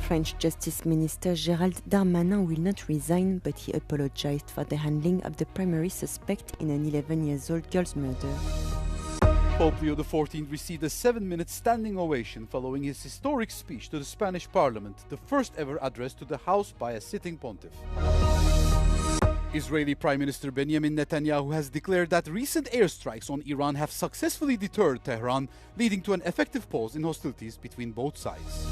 French Justice Minister Gérald Darmanin will not resign, but he apologized for the handling of the primary suspect in an 11-year-old girl's murder. Pope Leo XIV received a 7-minute standing ovation following his historic speech to the Spanish Parliament, the first ever address to the House by a sitting pontiff. Israeli Prime Minister Benjamin Netanyahu has declared that recent airstrikes on Iran have successfully deterred Tehran, leading to an effective pause in hostilities between both sides.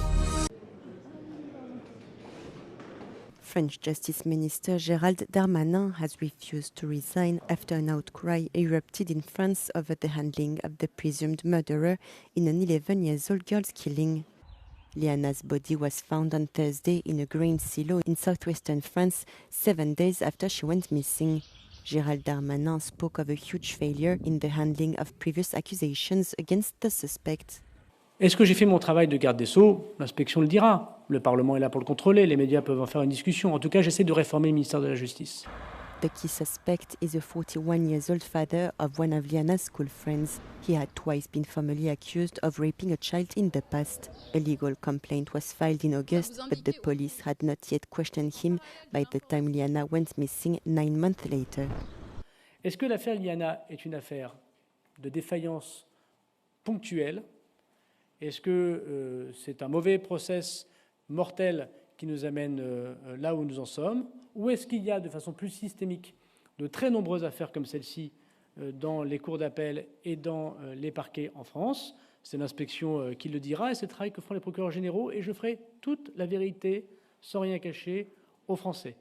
French Justice Minister Gérald Darmanin has refused to resign after an outcry erupted in France over the handling of the presumed murderer in an 11-year-old girl's killing. Liana's body was found on Thursday in a grain silo in southwestern France, 7 days after she went missing. Gérald Darmanin spoke of a huge failure in the handling of previous accusations against the suspect. Est-ce que j'ai fait mon travail de garde des Sceaux? L'inspection le dira. Le Parlement est là pour le contrôler, les médias peuvent en faire une discussion. En tout cas, j'essaie de réformer le ministère de la Justice. The key suspect is a 41-year-old father of one of Liana's school friends. He had twice been formally accused of raping a child in the past. A legal complaint was filed in August, but the police had not yet questioned him by the time Liana went missing 9 months later. Est-ce que l'affaire Liana est une affaire de défaillance ponctuelle? Est-ce que c'est un mauvais process mortel qui nous amène là où nous en sommes? Ou est-ce qu'il y a de façon plus systémique de très nombreuses affaires comme celle-ci dans les cours d'appel et dans les parquets en France? C'est l'inspection qui le dira et c'est le travail que font les procureurs généraux et je ferai toute la vérité sans rien cacher aux Français.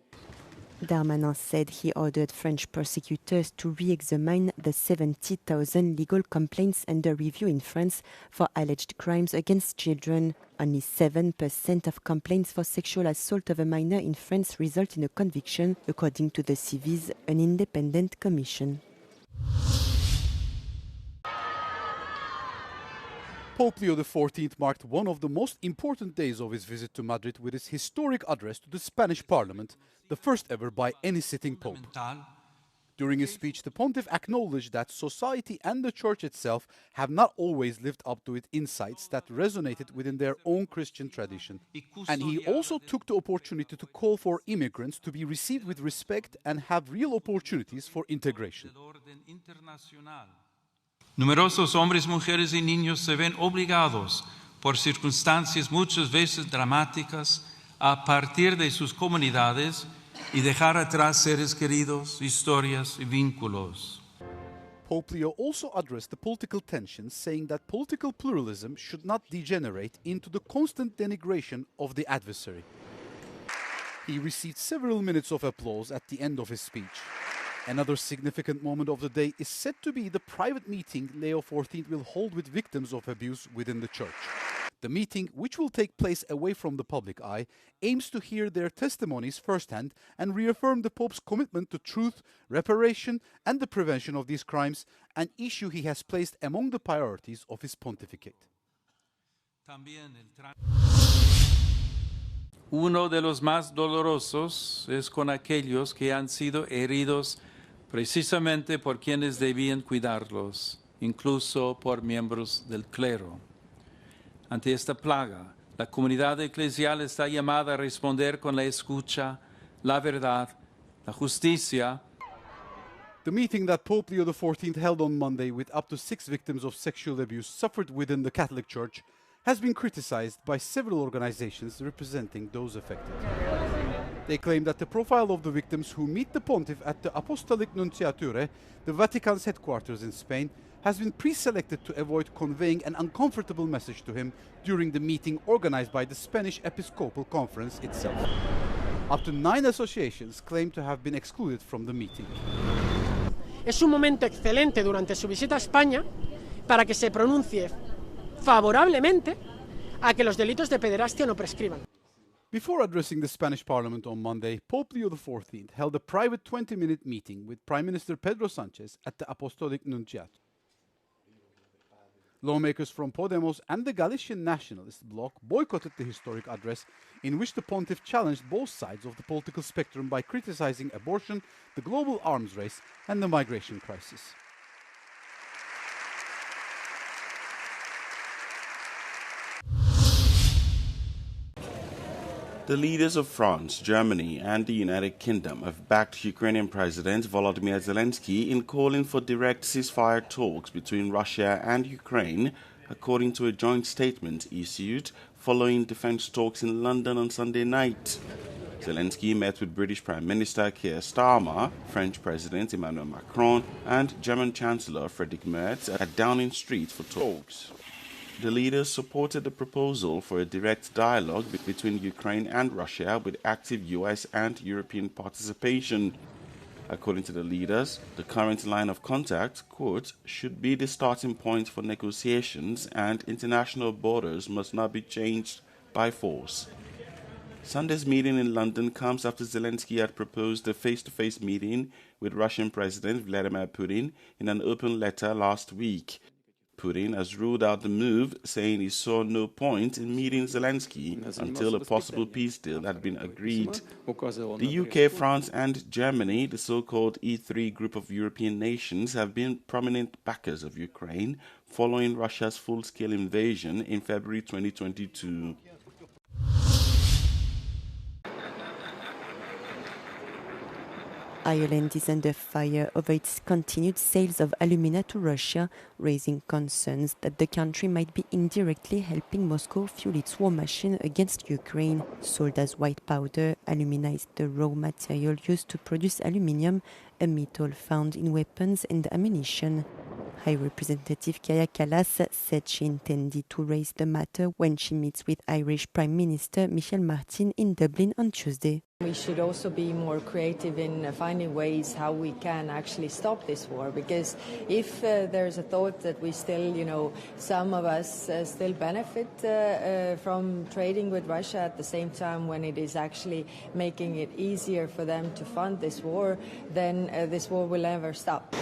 Darmanin said he ordered French prosecutors to re-examine the 70,000 legal complaints under review in France for alleged crimes against children. Only 7% of complaints for sexual assault of a minor in France result in a conviction, according to the CIVIS, an independent commission. Pope Leo XIV marked one of the most important days of his visit to Madrid with his historic address to the Spanish Parliament, the first ever by any sitting pope. During his speech, the pontiff acknowledged that society and the church itself have not always lived up to its insights that resonated within their own Christian tradition. And he also took the opportunity to call for immigrants to be received with respect and have real opportunities for integration. Numerosos hombres, mujeres y niños se ven obligados por circunstancias muchas veces dramáticas a partir de sus comunidades y dejar atrás seres queridos, historias y vínculos. Pope Leo also addressed the political tensions, saying that political pluralism should not degenerate into the constant denigration of the adversary. He received several minutes of applause at the end of his speech. Another significant moment of the day is said to be the private meeting Leo XIV will hold with victims of abuse within the church. The meeting, which will take place away from the public eye, aims to hear their testimonies firsthand and reaffirm the Pope's commitment to truth, reparation, and the prevention of these crimes, an issue he has placed among the priorities of his pontificate. Uno de los más dolorosos es con aquellos que han sido heridos precisamente por quienes debían cuidarlos, incluso por miembros del clero. Ante esta plaga, la comunidad eclesial está llamada a responder con la escucha, la verdad, la justicia. The meeting that Pope Leo XIV held on Monday with up to 6 victims of sexual abuse suffered within the Catholic Church has been criticized by several organizations representing those affected. They claim that the profile of the victims who meet the pontiff at the Apostolic Nunciature, the Vatican's headquarters in Spain, has been pre-selected to avoid conveying an uncomfortable message to him during the meeting organized by the Spanish Episcopal Conference itself. Up to 9 associations claim to have been excluded from the meeting. Es un momento excelente durante su visita a España para que se pronuncie favorablemente a que los delitos de pederastia no prescriban. Before addressing the Spanish Parliament on Monday, Pope Leo XIV held a private 20-minute meeting with Prime Minister Pedro Sánchez at the Apostolic Nunciature. Lawmakers from Podemos and the Galician Nationalist Bloc boycotted the historic address, in which the pontiff challenged both sides of the political spectrum by criticizing abortion, the global arms race, and the migration crisis. The leaders of France, Germany, and the United Kingdom have backed Ukrainian President Volodymyr Zelensky in calling for direct ceasefire talks between Russia and Ukraine, according to a joint statement issued following defense talks in London on Sunday night. Zelensky met with British Prime Minister Keir Starmer, French President Emmanuel Macron, and German Chancellor Friedrich Merz at Downing Street for talks. The leaders supported the proposal for a direct dialogue between Ukraine and Russia with active US and European participation. According to the leaders, the current line of contact, quote, should be the starting point for negotiations and international borders must not be changed by force. Sunday's meeting in London comes after Zelensky had proposed a face-to-face meeting with Russian President Vladimir Putin in an open letter last week. Putin has ruled out the move, saying he saw no point in meeting Zelensky until a possible peace deal had been agreed. The UK, France, and Germany, the so-called E3 group of European nations, have been prominent backers of Ukraine following Russia's full-scale invasion in February 2022. Ireland is under fire over its continued sales of alumina to Russia, raising concerns that the country might be indirectly helping Moscow fuel its war machine against Ukraine. Sold as white powder, alumina is the raw material used to produce aluminium, a metal found in weapons and ammunition. High Representative Kaja Kallas said she intended to raise the matter when she meets with Irish Prime Minister Michel Martin in Dublin on Tuesday. We should also be more creative in finding ways how we can actually stop this war, because if there's a thought that we still, some of us still benefit from trading with Russia at the same time when it is actually making it easier for them to fund this war, then this war will never stop.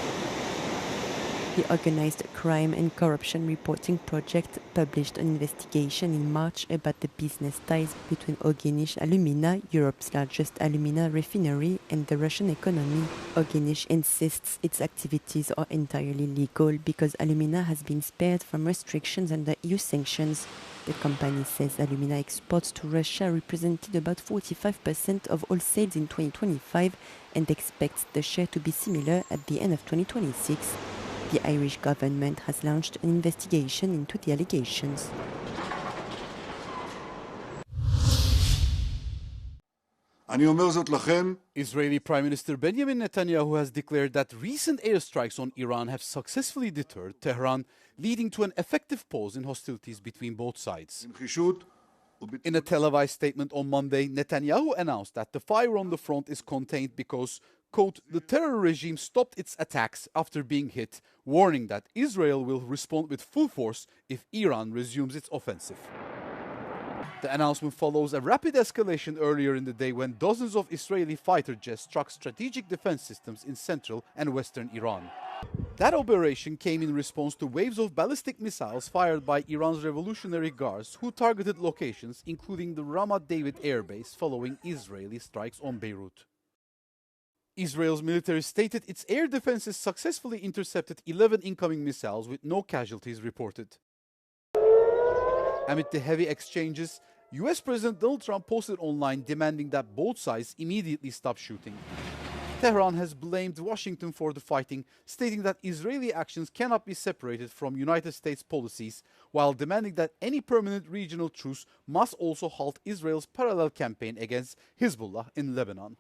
The Organized Crime and Corruption Reporting Project published an investigation in March about the business ties between Ognish Alumina, Europe's largest alumina refinery, and the Russian economy. Ognish insists its activities are entirely legal because alumina has been spared from restrictions under EU sanctions. The company says alumina exports to Russia represented about 45% of all sales in 2025 and expects the share to be similar at the end of 2026. The Irish government has launched an investigation into the allegations. Israeli Prime Minister Benjamin Netanyahu has declared that recent airstrikes on Iran have successfully deterred Tehran, leading to an effective pause in hostilities between both sides. In a televised statement on Monday, Netanyahu announced that the fire on the front is contained because, quote, the terror regime stopped its attacks after being hit, warning that Israel will respond with full force if Iran resumes its offensive. The announcement follows a rapid escalation earlier in the day when dozens of Israeli fighter jets struck strategic defense systems in central and western Iran. That operation came in response to waves of ballistic missiles fired by Iran's Revolutionary Guards, who targeted locations including the Ramat David Air Base following Israeli strikes on Beirut. Israel's military stated its air defenses successfully intercepted 11 incoming missiles with no casualties reported. Amid the heavy exchanges, US President Donald Trump posted online demanding that both sides immediately stop shooting. Tehran has blamed Washington for the fighting, stating that Israeli actions cannot be separated from United States policies, while demanding that any permanent regional truce must also halt Israel's parallel campaign against Hezbollah in Lebanon.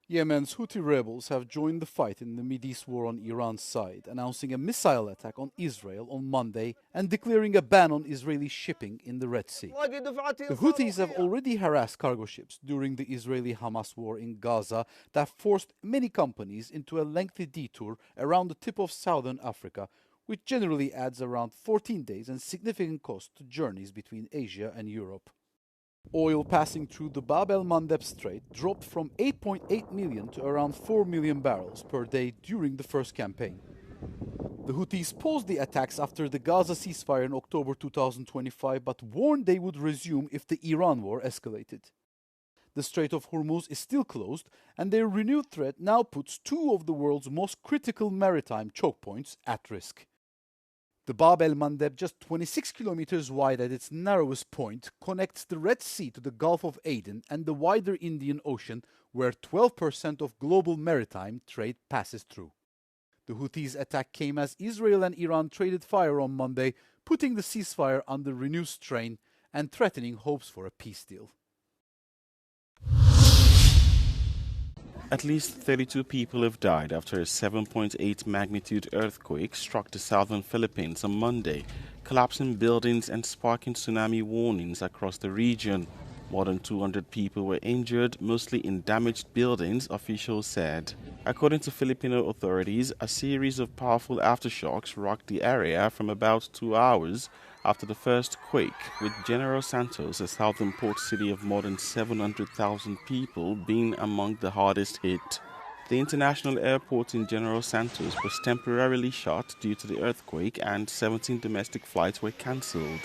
Yemen's Houthi rebels have joined the fight in the Mideast war on Iran's side, announcing a missile attack on Israel on Monday and declaring a ban on Israeli shipping in the Red Sea. The Houthis have already harassed cargo ships during the Israeli-Hamas war in Gaza that forced many companies into a lengthy detour around the tip of southern Africa, which generally adds around 14 days and significant cost to journeys between Asia and Europe. Oil passing through the Bab el-Mandeb Strait dropped from 8.8 million to around 4 million barrels per day during the first campaign. The Houthis paused the attacks after the Gaza ceasefire in October 2025, but warned they would resume if the Iran war escalated. The Strait of Hormuz is still closed, and their renewed threat now puts two of the world's most critical maritime choke points at risk. The Bab el-Mandeb, just 26 kilometers wide at its narrowest point, connects the Red Sea to the Gulf of Aden and the wider Indian Ocean, where 12% of global maritime trade passes through. The Houthis' attack came as Israel and Iran traded fire on Monday, putting the ceasefire under renewed strain and threatening hopes for a peace deal. At least 32 people have died after a 7.8 magnitude earthquake struck the southern Philippines on Monday, collapsing buildings and sparking tsunami warnings across the region. More than 200 people were injured, mostly in damaged buildings, officials said. According to Filipino authorities, a series of powerful aftershocks rocked the area from about 2 hours after the first quake, with General Santos, a southern port city of more than 700,000 people, being among the hardest hit. The international airport in General Santos was temporarily shut due to the earthquake, and 17 domestic flights were cancelled.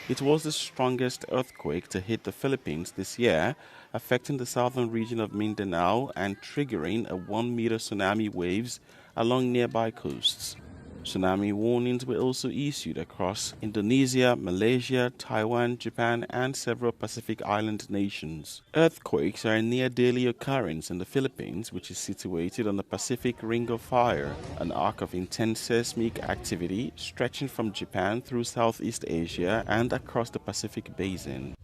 It was the strongest earthquake to hit the Philippines this year, affecting the southern region of Mindanao and triggering a 1-meter tsunami waves along nearby coasts. Tsunami warnings were also issued across Indonesia, Malaysia, Taiwan, Japan, and several Pacific Island nations. Earthquakes are a near-daily occurrence in the Philippines, which is situated on the Pacific Ring of Fire, an arc of intense seismic activity stretching from Japan through Southeast Asia and across the Pacific Basin.